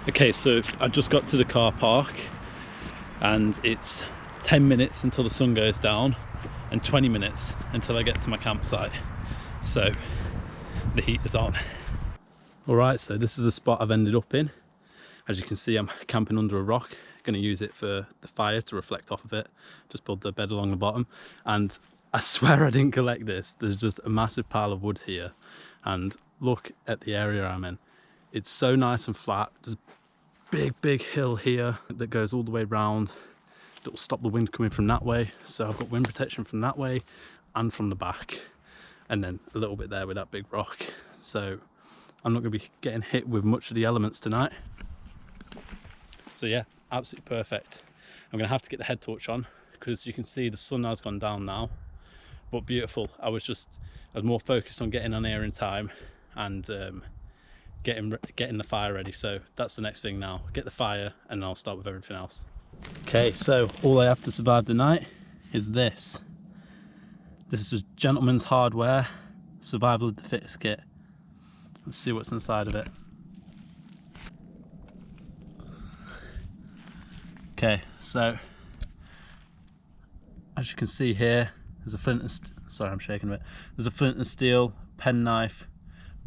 Okay, so I just got to the car park and it's 10 minutes until the sun goes down and 20 minutes until I get to my campsite. So the heat is on. Alright, so this is a spot I've ended up in. As you can see, I'm camping under a rock. Going to use it for the fire to reflect off of it. Just build the bed along the bottom. And I swear I didn't collect this. There's just a massive pile of wood here. And look at the area I'm in. It's so nice and flat. There's a big hill here that goes all the way round. That will stop the wind coming from that way. So I've got wind protection from that way and from the back. And then a little bit there with that big rock. So I'm not going to be getting hit with much of the elements tonight. So yeah, absolutely perfect. I'm going to have to get the head torch on because you can see the sun has gone down now. But beautiful. I was more focused on getting on here in time and getting the fire ready. So that's the next thing now. Get the fire and I'll start with everything else. Okay, so all I have to survive the night is this. This is Gentlemanshardware Survival of the Fittest kit. Let's see what's inside of it. Okay, so as you can see here, there's a flint and sorry, I'm shaking a bit. There's a flint and steel, penknife,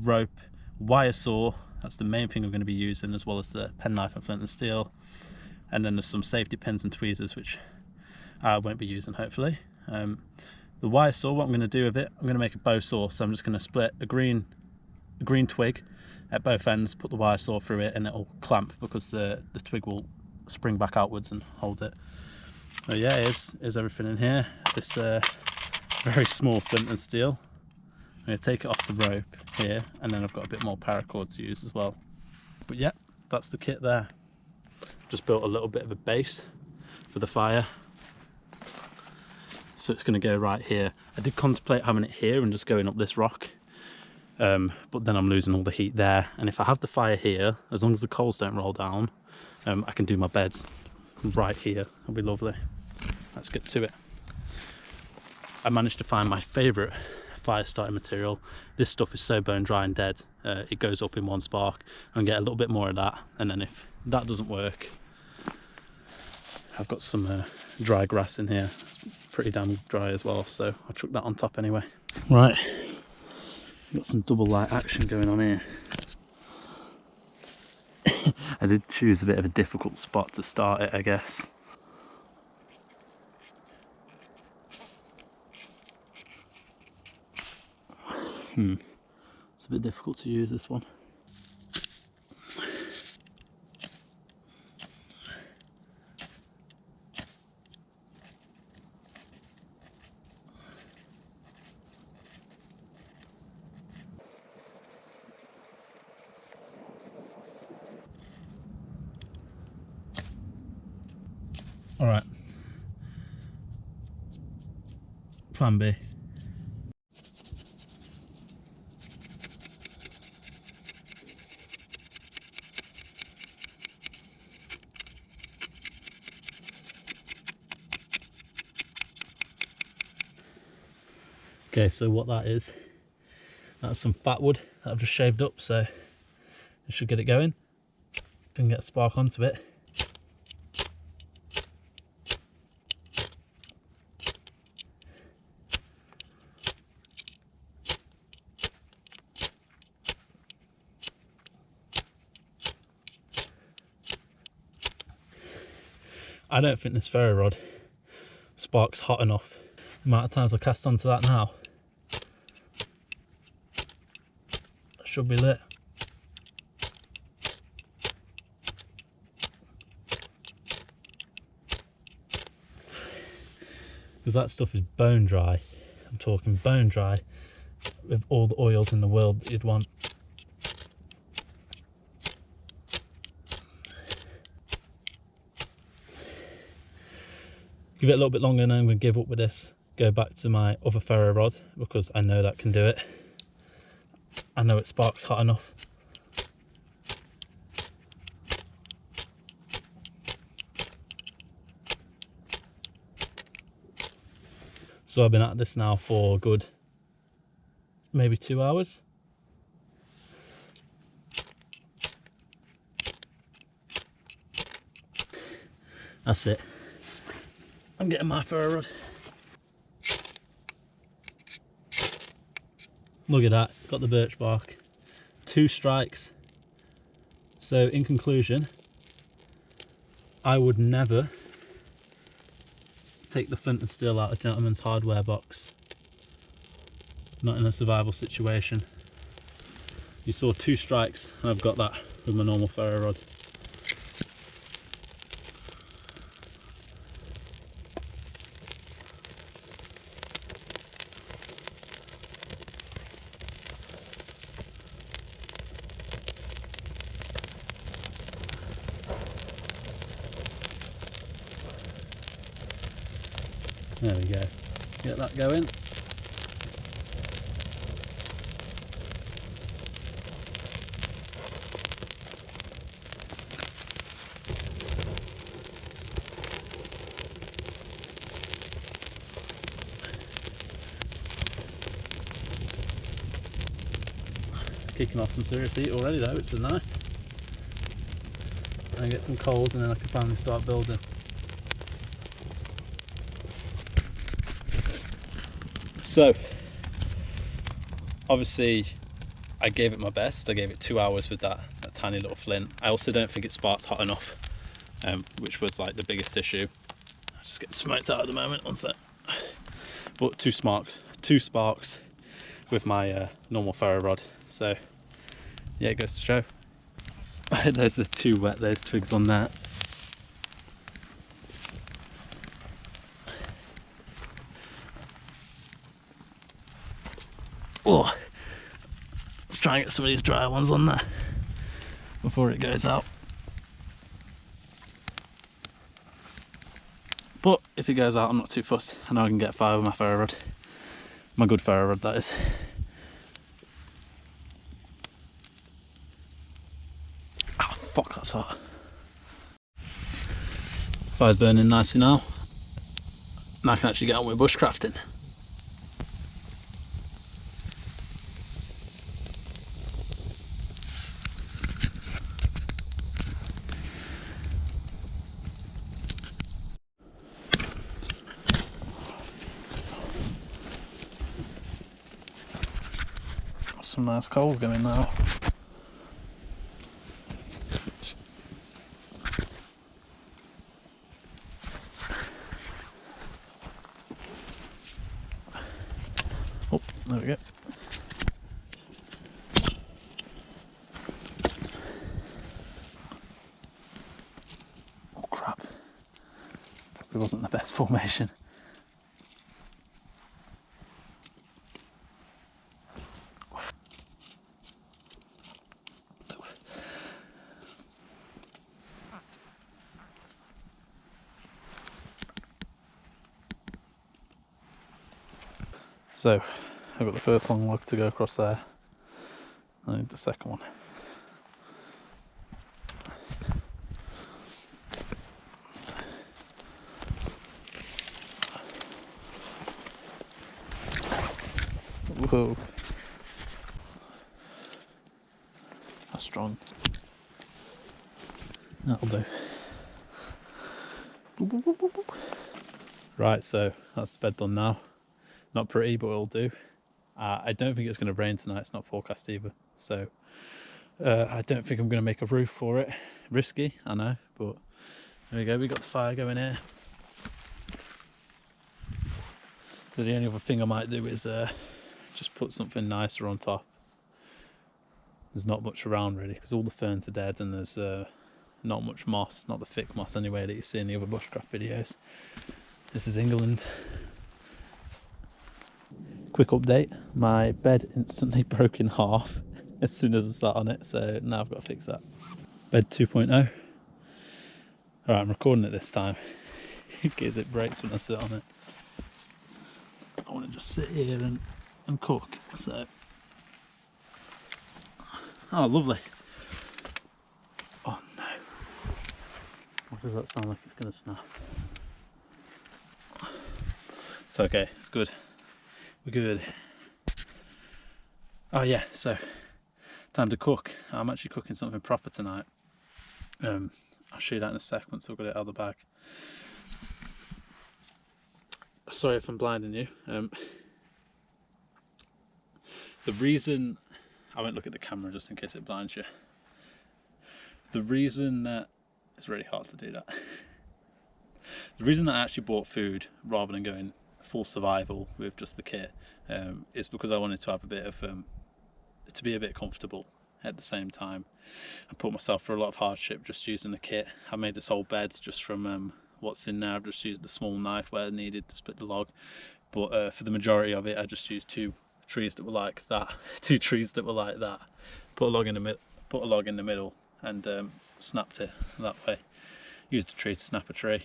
rope, wire saw. That's the main thing I'm going to be using, as well as the penknife and flint and steel. And then there's some safety pins and tweezers, which I won't be using, hopefully. The wire saw, what I'm going to do with it, I'm going to make a bow saw. So I'm just going to split a green twig at both ends, put the wire saw through it, and it'll clamp because the twig will spring back outwards and hold it. So yeah, here's everything in here. This very small flint and steel. I'm going to take it off the rope here, and then I've got a bit more paracord to use as well. But yeah, that's the kit there. Just built a little bit of a base for the fire. So it's going to go right here. I did contemplate having it here and just going up this rock. But then I'm losing all the heat there. And if I have the fire here, as long as the coals don't roll down, I can do my beds right here. It'll be lovely. Let's get to it. I managed to find my favourite fire starting material. This stuff is so bone dry and dead. It goes up in one spark. I'm going to get a little bit more of that. And then if that doesn't work, I've got some dry grass in here. It's pretty damn dry as well. So I'll chuck that on top anyway. Right. Got some double light action going on here. I did choose a bit of a difficult spot to start it, I guess. It's a bit difficult to use this one. All right, plan B. Okay, so what that is, that's some fat wood that I've just shaved up, so it should get it going. If I can get a spark onto it. I don't think this ferro rod sparks hot enough. The amount of times I cast onto that now, it should be lit. Because that stuff is bone dry. I'm talking bone dry with all the oils in the world that you'd want. Give it a little bit longer and I'm going to give up with this. Go back to my other ferro rod because I know that can do it. I know it sparks hot enough. So I've been at this now for a good maybe 2 hours. That's it. I'm getting my ferro rod. Look at that, got the birch bark. 2 strikes. So in conclusion, I would never take the flint and steel out of Gentleman's Hardware box. Not in a survival situation. You saw 2 strikes and I've got that with my normal ferro rod. There we go. Get that going. Kicking off some serious heat already though, which is nice. And get some coals and then I can finally start building. So, obviously I gave it my best. I gave it 2 hours with that tiny little flint. I also don't think it sparked hot enough, which was like the biggest issue. I'll just get smoked out at the moment, one sec. But two sparks with my normal ferro rod. So yeah, it goes to show. Those are too wet, those twigs on that. Oh, let's try and get some of these dry ones on there before it goes out. But if it goes out, I'm not too fussed. I know I can get fire with my ferro rod. My good ferro rod, that is. Oh, fuck, that's hot. Fire's burning nicely now. Now I can actually get on with bushcrafting. Some nice coals going now. Oh, there we go. Oh crap. Probably wasn't the best formation. So, I've got the first long log to go across there. I need the second one. Whoa. That's strong. That'll do. Right, so that's the bed done now. Not pretty, but it'll do. I don't think it's going to rain tonight. It's not forecast either. So I don't think I'm going to make a roof for it. Risky, I know, but there we go. We got the fire going here. So the only other thing I might do is just put something nicer on top. There's not much around really, because all the ferns are dead and there's not much moss, not the thick moss anyway that you see in the other bushcraft videos. This is England. Quick update, my bed instantly broke in half as soon as I sat on it, so now I've got to fix that. Bed 2.0. Alright, I'm recording it this time in case it breaks when I sit on it. I want to just sit here and cook, so. Oh, lovely. Oh no. What does that sound like? It's going to snap. It's okay, it's good. We're good. Oh yeah, so time to cook. I'm actually cooking something proper tonight. I'll show you that in a sec once I've got it out of the bag. Sorry if I'm blinding you. The reason I won't look at the camera just in case it blinds you. The reason that it's really hard to do that. The reason that I actually bought food rather than going full survival with just the kit is because I wanted to have a bit of to be a bit comfortable at the same time. I put myself through a lot of hardship just using the kit. I made this whole bed just from what's in there. I've just used the small knife where needed to split the log, but for the majority of it I just used two trees that were like that. Put a log in the middle and snapped it that way. Used a tree to snap a tree.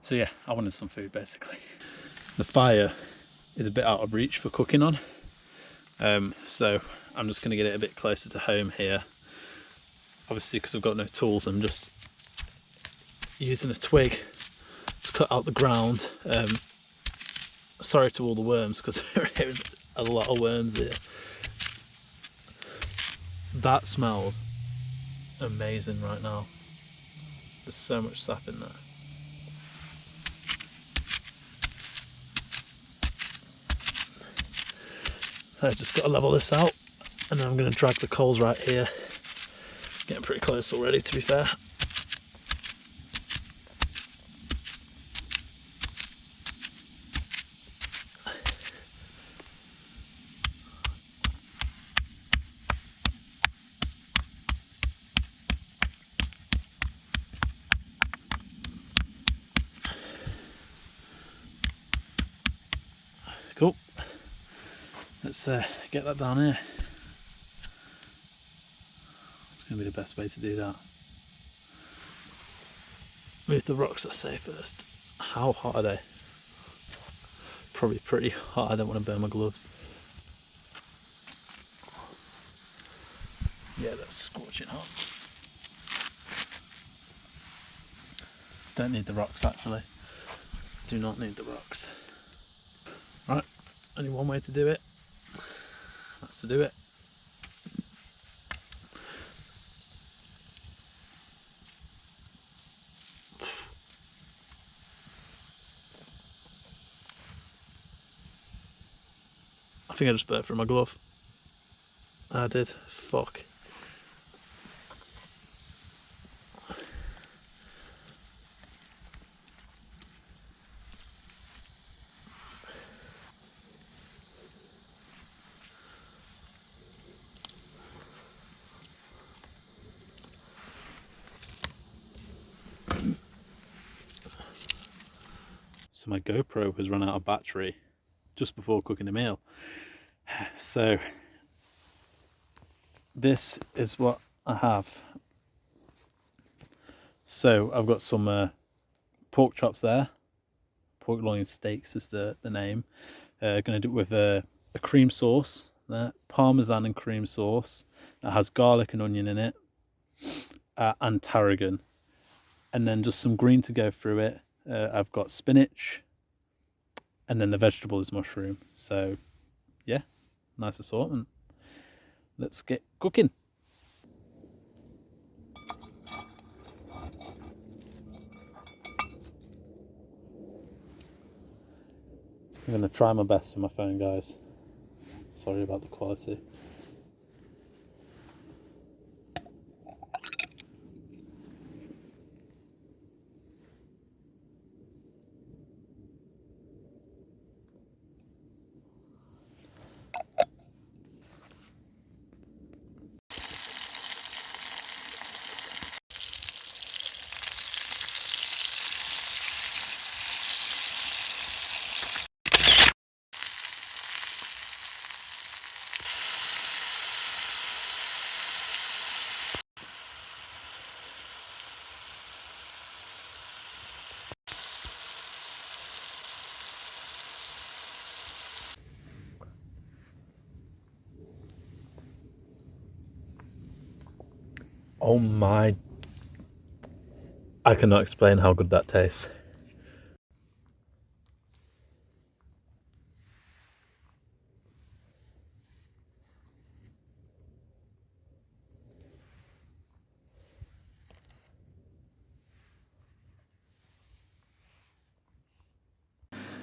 So yeah, I wanted some food basically. The fire is a bit out of reach for cooking on, so I'm just going to get it a bit closer to home here. Obviously, because I've got no tools, I'm just using a twig to cut out the ground. Sorry to all the worms, because there's a lot of worms here. That smells amazing right now. There's so much sap in there. I've just got to level this out, and then I'm going to drag the coals right here. Getting pretty close already, to be fair. Cool. Let's get that down here. It's going to be the best way to do that. Move the rocks, I say, first. How hot are they? Probably pretty hot. I don't want to burn my gloves. Yeah, that's scorching hot. Don't need the rocks, actually. Do not need the rocks. Right, only one way to do it. That's to do it. I think I just burnt through my glove. I did. Fuck. So my GoPro has run out of battery just before cooking a meal. So this is what I have. So I've got some pork chops there. Pork loin steaks is the name. Going to do it with a cream sauce there, parmesan and cream sauce. It has garlic and onion in it, and tarragon, and then just some green to go through it. I've got spinach, and then the vegetable is mushroom. So yeah, nice assortment. Let's get cooking. I'm going to try my best with my phone, guys. Sorry about the quality. Oh my, I cannot explain how good that tastes.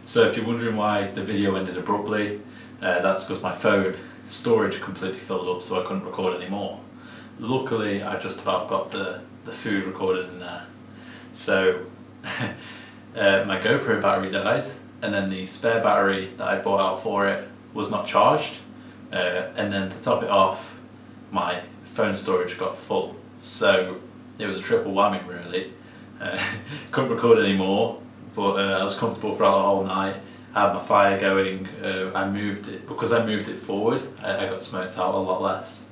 So if you're wondering why the video ended abruptly, that's because my phone storage completely filled up, so I couldn't record anymore. Luckily, I just about got the food recorded in there. So my GoPro battery died, and then the spare battery that I bought out for it was not charged, and then to top it off, my phone storage got full. So it was a triple whammy really. Couldn't record anymore, but I was comfortable throughout the whole night. I had my fire going. I moved it because I moved it forward. I got smoked out a lot less.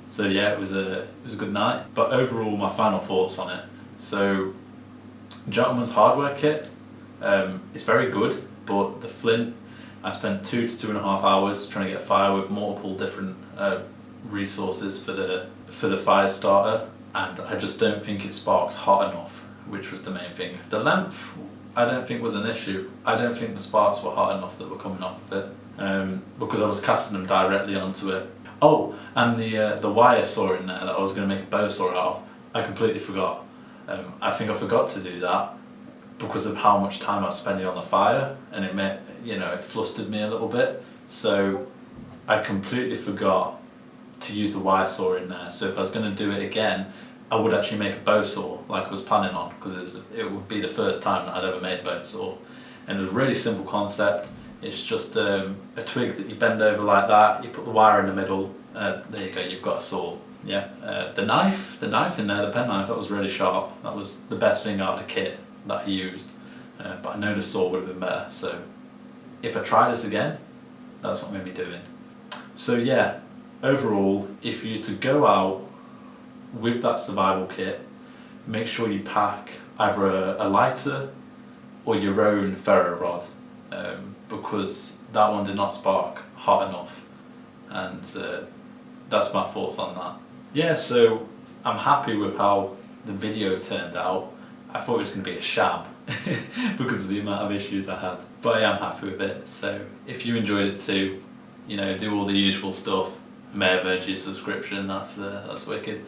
So yeah, it was a good night. But overall, my final thoughts on it. So, Gentleman's Hardware kit. It's very good, but the flint, I spent 2 to 2.5 hours trying to get a fire with multiple different resources for the fire starter, and I just don't think it sparks hot enough, which was the main thing. The length, I don't think was an issue. I don't think the sparks were hot enough that were coming off of it, because I was casting them directly onto it. Oh, and the wire saw in there that I was going to make a bow saw out of, I completely forgot. I think I forgot to do that because of how much time I was spending on the fire, and it flustered me a little bit. So I completely forgot to use the wire saw in there. So if I was going to do it again, I would actually make a bow saw like I was planning on, because it would be the first time that I'd ever made a bow saw. And it was a really simple concept. It's just a twig that you bend over like that, you put the wire in the middle, there you go, you've got a saw. Yeah, the knife in there, the pen knife, that was really sharp. That was the best thing out of the kit that I used. But I know the saw would have been better, so if I try this again, that's what made me do it. So yeah, overall, if you to go out with that survival kit, make sure you pack either a lighter or your own ferro rod, because that one did not spark hot enough, and that's my thoughts on that. Yeah, so I'm happy with how the video turned out. I thought it was going to be a sham because of the amount of issues I had, but I am happy with it. So if you enjoyed it too, do all the usual stuff. I may have earned you a subscription, that's wicked.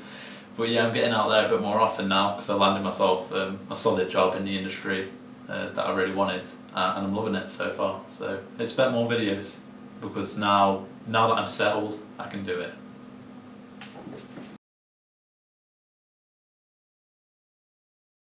But yeah, I'm getting out there a bit more often now because I landed myself a solid job in the industry that I really wanted, and I'm loving it so far. So expect more videos, because now that I'm settled, I can do it.